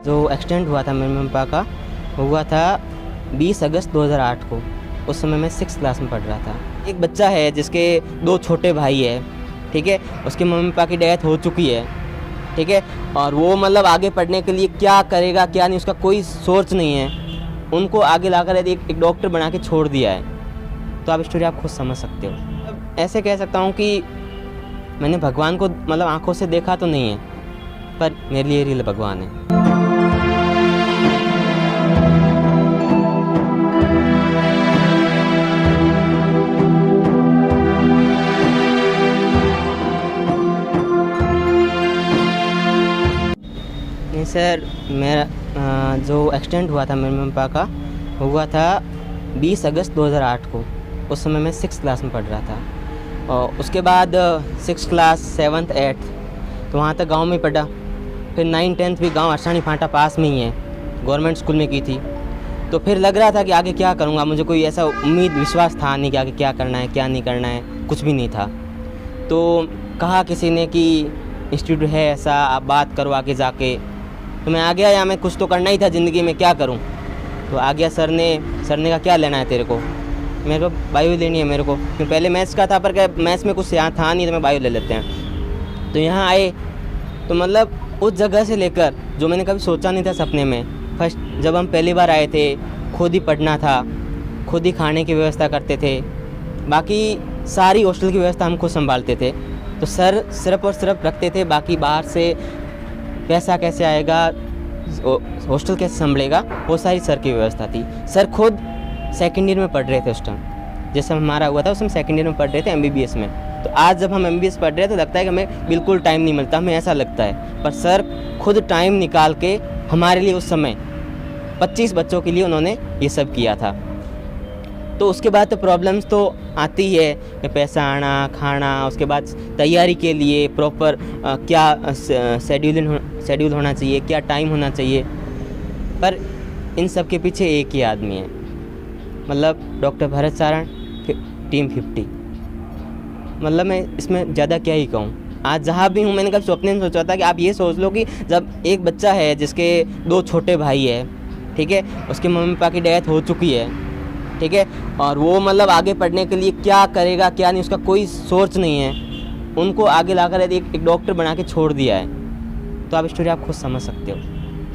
जो एक्सीडेंट हुआ था मेरे मम्मी पापा का, वो हुआ था 20 अगस्त 2008 को। उस समय मैं 6th क्लास में पढ़ रहा था। एक बच्चा है जिसके 2 छोटे भाई है, ठीक है। उसके मम्मी पापा की डेथ हो चुकी है, ठीक है। और वो मतलब आगे पढ़ने के लिए क्या करेगा क्या नहीं, उसका कोई सोच नहीं है। उनको आगे लाकर एक डॉक्टर बना के छोड़ दिया है। तो आप स्टोरी आप खुद समझ सकते हो। अब ऐसे कह सकता हूँ कि मैंने भगवान को मतलब आंखों से देखा तो नहीं है, पर मेरे लिए रियल भगवान है। नहीं सर, मेरा जो एक्सीडेंट हुआ था मेरे मम्मी पापा का, वो हुआ था 20 अगस्त 2008 को। उस समय मैं 6th क्लास में पढ़ रहा था। और उसके बाद 6th क्लास 7th 8th तो वहाँ तक गांव में पढ़ा। फिर 9th 10th भी गांव अरसानी फाटा पास में ही है, गवर्नमेंट स्कूल में की थी। तो फिर लग रहा था कि आगे क्या करूँगा, मुझे कोई ऐसा उम्मीद विश्वास था नहीं कि आगे क्या करना है क्या नहीं करना है, कुछ भी नहीं था। तो कहा किसी ने कि इंस्टीट्यूट है ऐसा, आप बात करो आगे जाके। तो मैं आ गया, या मैं कुछ तो करना ही था ज़िंदगी में, क्या करूं। तो आ गया। सर ने कहा क्या लेना है तेरे को। मेरे को बायो लेनी है मेरे को, क्योंकि पहले मैथ्स का था, पर क्या मैथ्स में कुछ यहाँ था नहीं, तो मैं बायो ले लेते हैं। तो यहाँ आए तो मतलब उस जगह से लेकर जो मैंने कभी सोचा नहीं था सपने में, फर्स्ट जब हम पहली बार आए थे, खुद ही पढ़ना था, खुद ही खाने की व्यवस्था करते थे, बाकी सारी हॉस्टल की व्यवस्था हम खुद संभालते थे। तो सर सिर्फ और सिर्फ रखते थे, बाकी बाहर से पैसा कैसे आएगा, हॉस्टल कैसे संभलेगा, वो सारी सर की व्यवस्था थी। सर खुद सेकेंड ईयर में पढ़ रहे थे उस टाइम, जैसे हमारा हुआ था उस टाइम सेकेंड ईयर में पढ़ रहे थे MBBS में। तो आज जब हम MBBS पढ़ रहे हैं तो लगता है कि हमें बिल्कुल टाइम नहीं मिलता, हमें ऐसा लगता है। पर सर खुद टाइम निकाल के हमारे लिए उस समय 25 बच्चों के लिए उन्होंने ये सब किया था। तो उसके बाद तो प्रॉब्लम्स तो आती ही है कि पैसा आना, खाना, उसके बाद तैयारी के लिए प्रॉपर क्या शेड्यूल होना चाहिए, क्या टाइम होना चाहिए। पर इन सब के पीछे एक ही आदमी है, मतलब डॉक्टर भरत सारण, टीम 50। मतलब मैं इसमें ज़्यादा क्या ही कहूँ। आज जहाँ भी हूँ, मैंने कभी सपने में सोचा था कि आप ये सोच लो कि जब एक बच्चा है जिसके 2 छोटे भाई है, ठीक है, उसके मम्मी पापा की डेथ हो चुकी है, ठीक है। और वो मतलब आगे पढ़ने के लिए क्या करेगा क्या नहीं, उसका कोई सोच नहीं है। उनको आगे लाकर एक डॉक्टर बना के छोड़ दिया है। तो आप स्टोरी आप खुद समझ सकते हो।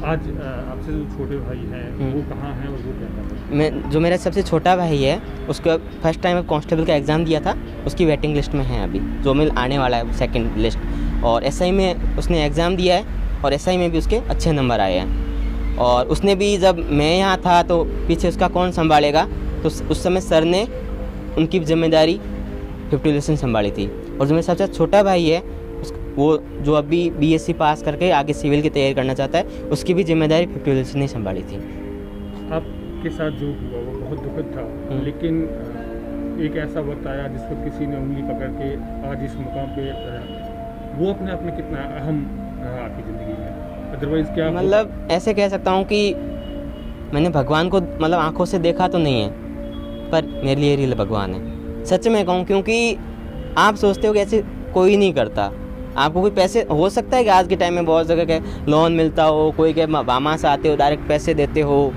आज आपसे जो छोटे भाई हैं वो कहाँ हैं और वो क्या कर रहे हैं? जो मेरा सबसे छोटा भाई है, उसको फर्स्ट टाइम कांस्टेबल का एग्ज़ाम दिया था, उसकी वेटिंग लिस्ट में है अभी, जो मिल आने वाला है सेकंड लिस्ट। और SI में उसने एग्ज़ाम दिया है, और SI में भी उसके अच्छे नंबर आए हैं। और उसने भी, जब मैं यहाँ था तो पीछे उसका कौन संभालेगा, तो उस समय सर ने उनकी जिम्मेदारी 50% संभाली थी। और जो मेरा सबसे छोटा भाई है, वो जो अभी BSc पास करके आगे सिविल की तैयारी करना चाहता है, उसकी भी जिम्मेदारी 50% नहीं संभाली थी। आपके साथ जो हुआ वो बहुत दुखद था, लेकिन एक ऐसा वक्त आया जिस पर किसी ने उंगली पकड़ के आज इस मुकाम पे वो अपने आप में कितना अहम रहा आपकी ज़िंदगी में। अदरवाइज़ क्या मतलब ऐसे कह सकता हूँ कि मैंने भगवान को मतलब आंखों से देखा तो नहीं है, पर मेरे लिए रियल भगवान है, सच में कहूँ। क्योंकि आप सोचते हो कि ऐसे कोई नहीं करता। आपको कोई पैसे, हो सकता है कि आज के टाइम में बहुत जगह के लोन मिलता हो, कोई के मामा से आते हो डायरेक्ट पैसे देते हो,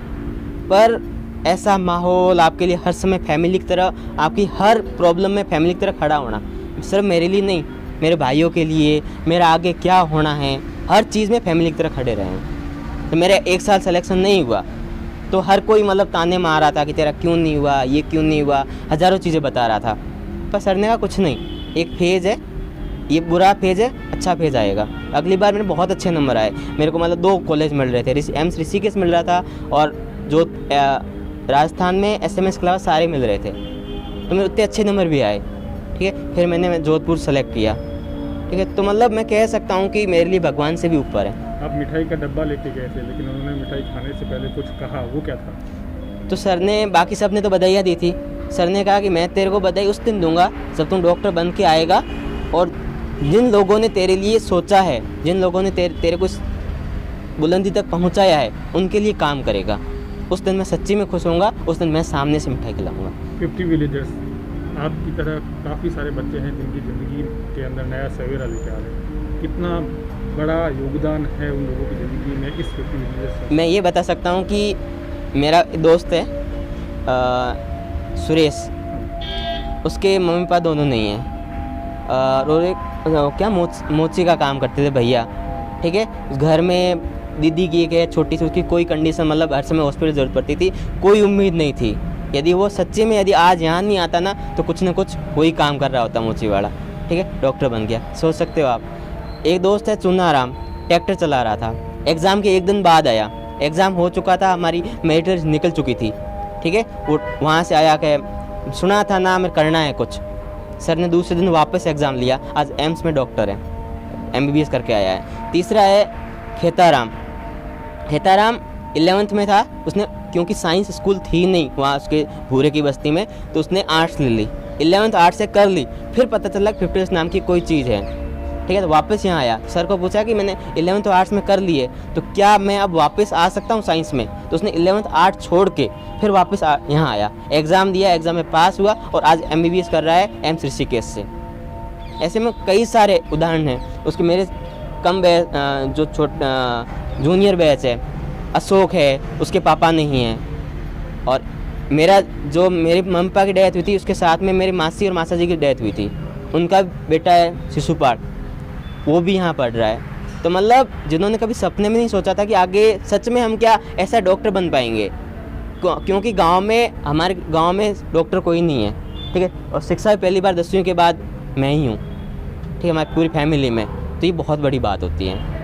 पर ऐसा माहौल आपके लिए हर समय फैमिली की तरह, आपकी हर प्रॉब्लम में फैमिली की तरह खड़ा होना, सिर्फ मेरे लिए नहीं, मेरे भाइयों के लिए, मेरा आगे क्या होना है, हर चीज़ में फैमिली की तरह खड़े रहे हैं। तो मेरा 1 साल सिलेक्शन नहीं हुआ तो हर कोई मतलब ताने मार रहा था कि तेरा क्यों नहीं हुआ, ये क्यों नहीं हुआ, हज़ारों चीज़ें बता रहा था। पर सर ने कहा कुछ नहीं, एक फेज़ है, ये बुरा फेज़ है, अच्छा फेज़ आएगा। अगली बार मेरे बहुत अच्छे नंबर आए, मेरे को मतलब 2 कॉलेज मिल रहे थे, एम्स ऋषिकेश मिल रहा था, और जो राजस्थान में SMS के अलावा सारे मिल रहे थे। तो मेरे उतने अच्छे नंबर भी आए, ठीक है। फिर मैंने जोधपुर सेलेक्ट किया, ठीक है। तो मतलब मैं कह सकता हूँ कि मेरे लिए भगवान से भी ऊपर है। आप मिठाई का डब्बा लेके गए थे, लेकिन उन्होंने मिठाई खाने से पहले कुछ कहा, वो क्या था? तो सर ने, बाकी सब ने तो बधाइयाँ दी थी, सर ने कहा कि मैं तेरे को बधाई उस दिन दूंगा जब तुम डॉक्टर बन के आएगा, और जिन लोगों ने तेरे लिए सोचा है, जिन लोगों ने तेरे को बुलंदी तक पहुंचाया है, उनके लिए काम करेगा। उस दिन मैं सच्ची में खुश होऊंगा, उस दिन मैं सामने से मिठाई खिलाऊंगा। 50 विलेजर्स आपकी तरह काफ़ी सारे बच्चे हैं जिनकी ज़िंदगी के अंदर नया सवेरा लेके आ रहे हैं। कितना बड़ा योगदान है उन लोगों की ज़िंदगी में इस व्यक्ति की वजह से? मैं ये बता सकता हूँ कि मेरा दोस्त है सुरेश, उसके मम्मी पापा दोनों नहीं हैं और एक क्या मोची का काम करते थे भैया, ठीक है। उस घर में दीदी की एक छोटी सी उसकी कोई कंडीशन, मतलब हर समय हॉस्पिटल ज़रूरत पड़ती थी, कोई उम्मीद नहीं थी। यदि वो सच्चे में यदि आज यहाँ नहीं आता ना तो कुछ ना कुछ वही काम कर रहा होता मोची वाला, ठीक है, डॉक्टर बन गया, सोच सकते हो आप। एक दोस्त है चुनाराम, ट्रैक्टर चला रहा था, एग्ज़ाम के एक दिन बाद आया, एग्ज़ाम हो चुका था, हमारी मेरिट निकल चुकी थी, ठीक है। वो वहाँ से आया कि सुना था ना मैं करना है कुछ, सर ने दूसरे दिन वापस एग्ज़ाम लिया, आज एम्स में डॉक्टर है, MBBS करके आया है। तीसरा है खेताराम, खेताराम 11th में था, उसने क्योंकि साइंस स्कूल थी नहीं वहाँ उसके भूरे की बस्ती में, तो उसने आर्ट्स ले ली, 11th आर्ट्स से कर ली, फिर पता चला 50 नाम की कोई चीज़ है, ठीक है। तो वापस यहाँ आया, सर को पूछा कि मैंने 11th तो आर्ट्स में कर ली है, तो क्या मैं अब वापस आ सकता हूँ साइंस में? तो उसने 11th आर्ट्स छोड़ के फिर वापस यहाँ आया, एग्ज़ाम दिया, एग्ज़ाम में पास हुआ और आज MBBS कर रहा है एम्स ऋषिकेश से। ऐसे में कई सारे उदाहरण हैं। उसके मेरे कम बैच जो जूनियर बैच है, अशोक है, उसके पापा नहीं हैं, और मेरा जो मेरे मम्मी पापा की डेथ हुई थी उसके साथ में मेरी मासी और मासा जी की डेथ हुई थी, उनका बेटा है शिशुपाल, वो भी यहाँ पढ़ रहा है। तो मतलब जिन्होंने कभी सपने में नहीं सोचा था कि आगे सच में हम क्या ऐसा डॉक्टर बन पाएंगे, क्योंकि गांव में, हमारे गांव में डॉक्टर कोई नहीं है, ठीक है। और शिक्षा पहली बार 10वीं के बाद मैं ही हूँ, ठीक है, हमारी पूरी फैमिली में, तो ये बहुत बड़ी बात होती है।